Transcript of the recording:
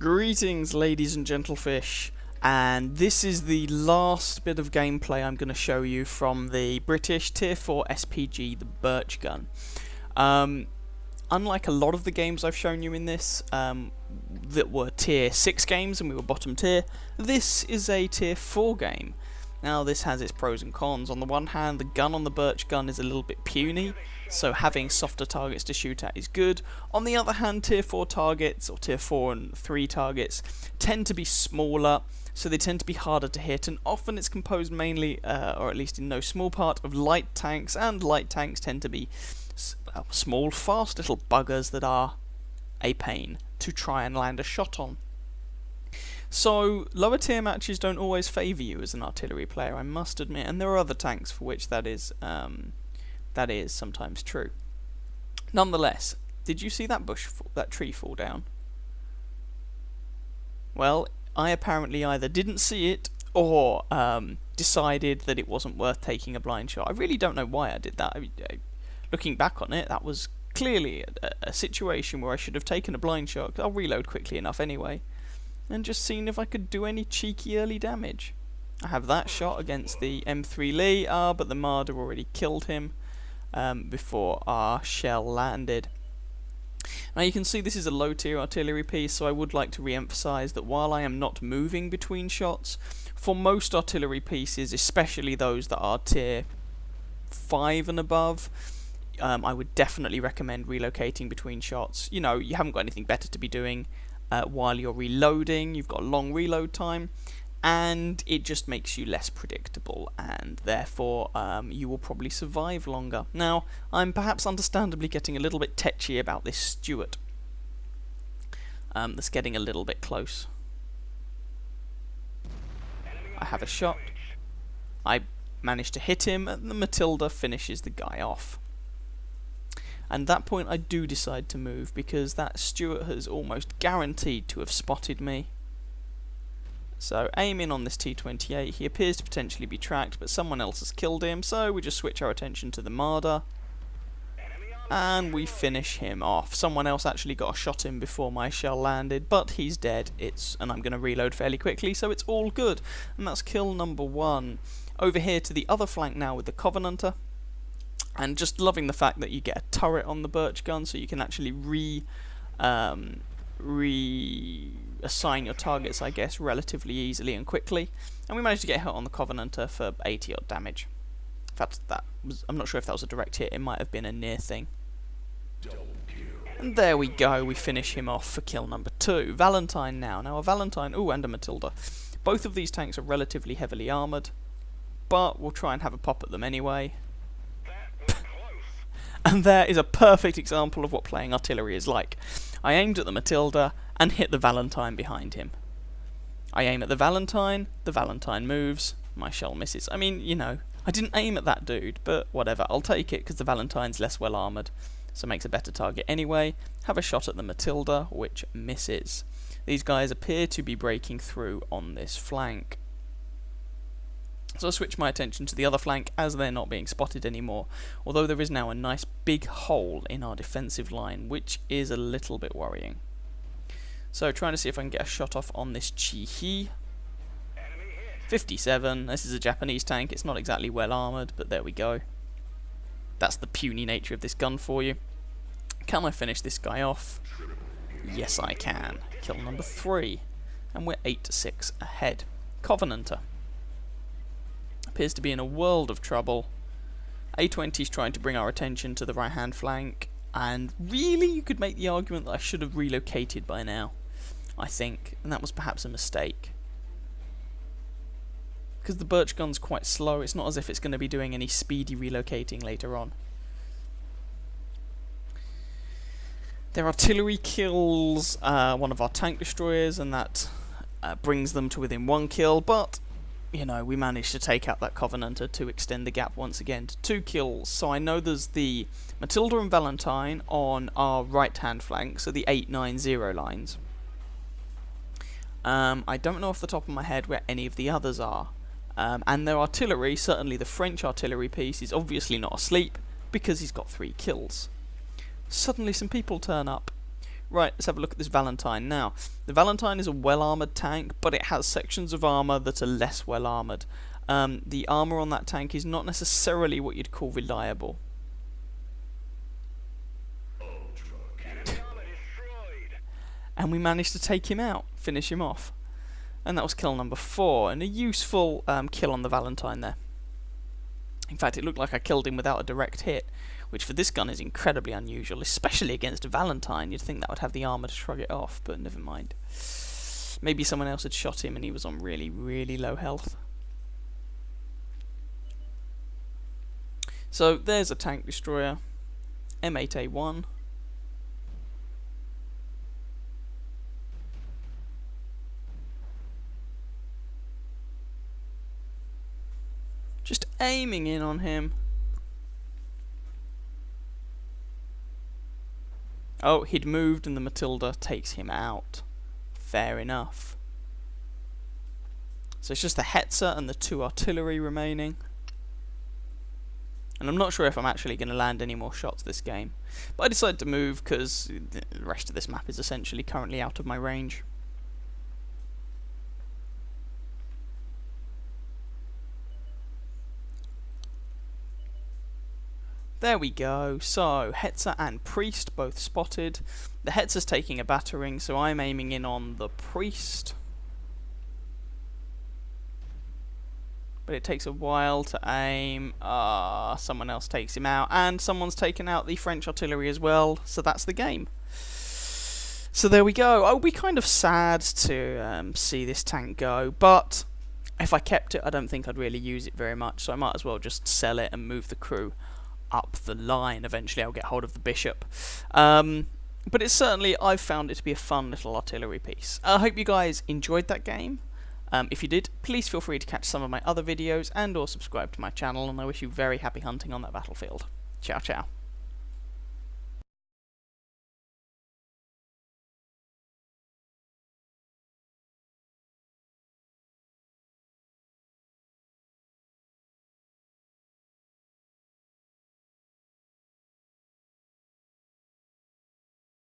Greetings, ladies and gentlefish, and this is the last bit of gameplay I'm going to show you from the British Tier 4 SPG, the Birch gun. Unlike a lot of the games I've shown you in this, that were Tier 6 games and we were bottom tier, this is a Tier 4 game. Now this has its pros and cons. On the one hand, the gun on the Birch gun is a little bit puny, so having softer targets to shoot at is good. On the other hand, Tier 4 targets, or Tier 4 and 3 targets, tend to be smaller, so they tend to be harder to hit, and often it's composed mainly, or at least in no small part, of light tanks, and light tanks tend to be small, fast little buggers that are a pain to try and land a shot on. So, lower tier matches don't always favour you as an artillery player, I must admit, and there are other tanks for which that is sometimes true. Nonetheless, did you see that that tree fall down? Well, I apparently either didn't see it or decided that it wasn't worth taking a blind shot. I really don't know why I did that. Looking back on it, that was clearly a situation where I should have taken a blind shot. I'll reload quickly enough anyway, and just seen if I could do any cheeky early damage. I have that shot against the M3 Lee, but the Marder already killed him before our shell landed. Now you can see this is a low tier artillery piece, so I would like to re-emphasise that while I am not moving between shots, for most artillery pieces, especially those that are tier 5 and above, I would definitely recommend relocating between shots. You know, you haven't got anything better to be doing while you're reloading, you've got a long reload time, and it just makes you less predictable, and therefore you will probably survive longer. Now, I'm perhaps understandably getting a little bit tetchy about this Stuart that's getting a little bit close. I have a shot, I manage to hit him, and the Matilda finishes the guy off. And at that point I do decide to move, because that Stuart has almost guaranteed to have spotted me. So aim in on this T-28, he appears to potentially be tracked, but someone else has killed him, so we just switch our attention to the Marder, and we finish him off. Someone else actually got a shot in before my shell landed, but he's dead, and I'm going to reload fairly quickly, so it's all good. And that's kill number 1. Over here to the other flank now with the Covenanter. And just loving the fact that you get a turret on the Birch gun, so you can actually reassign your targets, I guess, relatively easily and quickly. And we managed to get hit on the Covenanter for 80 odd damage. In fact, I'm not sure if that was a direct hit, it might have been a near thing. And there we go, we finish him off for kill number 2. Valentine now. Now a Valentine, and a Matilda. Both of these tanks are relatively heavily armoured, but we'll try and have a pop at them anyway. And there is a perfect example of what playing artillery is like. I aimed at the Matilda and hit the Valentine behind him. I aim at the Valentine moves, my shell misses. I mean, you know, I didn't aim at that dude, but whatever, I'll take it because the Valentine's less well armoured, so makes a better target anyway. Have a shot at the Matilda, which misses. These guys appear to be breaking through on this flank. So I switch my attention to the other flank as they're not being spotted anymore, although there is now a nice big hole in our defensive line, which is a little bit worrying. So trying to see if I can get a shot off on this Chi-Hi. 57, this is a Japanese tank, it's not exactly well armoured, but there we go. That's the puny nature of this gun for you. Can I finish this guy off? Yes I can. Kill number 3, and we're 8-6 ahead. Covenanter appears to be in a world of trouble. A20's trying to bring our attention to the right hand flank, and really you could make the argument that I should have relocated by now, I think, and that was perhaps a mistake. Because the Birch gun's quite slow, it's not as if it's going to be doing any speedy relocating later on. Their artillery kills one of our tank destroyers, and that brings them to within 1 kill, but you know, we managed to take out that Covenanter to extend the gap once again to 2 kills. So I know there's the Matilda and Valentine on our right hand flank, so the 890 lines. I don't know off the top of my head where any of the others are. And their artillery, certainly the French artillery piece, is obviously not asleep because he's got 3 kills. Suddenly some people turn up. Right, let's have a look at this Valentine now. The Valentine is a well-armoured tank, but it has sections of armour that are less well-armoured. The armour on that tank is not necessarily what you'd call reliable. And we managed to take him out, finish him off. And that was kill number 4, and a useful kill on the Valentine there. In fact, it looked like I killed him without a direct hit, which for this gun is incredibly unusual, especially against a Valentine. You'd think that would have the armour to shrug it off, but never mind. Maybe someone else had shot him and he was on really, really low health. So there's a tank destroyer, M8A1. Just aiming in on him. Oh, he'd moved and the Matilda takes him out. Fair enough. So it's just the Hetzer and the 2 artillery remaining. And I'm not sure if I'm actually going to land any more shots this game. But I decided to move because the rest of this map is essentially currently out of my range. There we go. So, Hetzer and Priest both spotted. The Hetzer's taking a battering, so I'm aiming in on the Priest. But it takes a while to aim. Someone else takes him out. And someone's taken out the French artillery as well, so that's the game. So there we go. I'll be kind of sad to see this tank go, but if I kept it, I don't think I'd really use it very much, so I might as well just sell it and move the crew up the line. Eventually I'll get hold of the Bishop. But it's certainly, I've found it to be a fun little artillery piece. I hope you guys enjoyed that game. If you did, please feel free to catch some of my other videos and or subscribe to my channel, and I wish you very happy hunting on that battlefield. Ciao ciao.